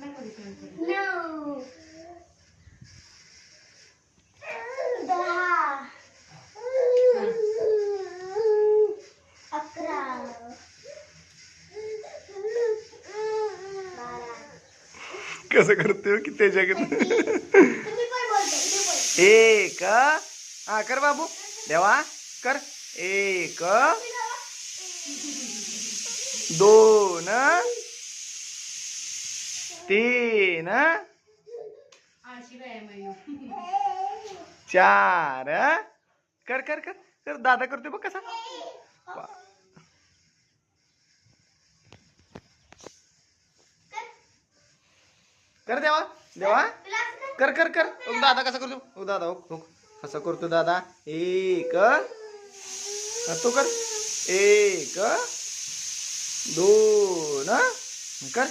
9 10 11 कसं करतोय की त्याच्या तुम्ही पण बोलतो एक हा कर बाबू देवा कर 1 2 3 4 कर कर कर कर दादा करतोय बघ कसा कर देवा देवा कर कर कर दादा कसा करतो दादा हो कसा करतो दादा 1 तू कर 1 2 कर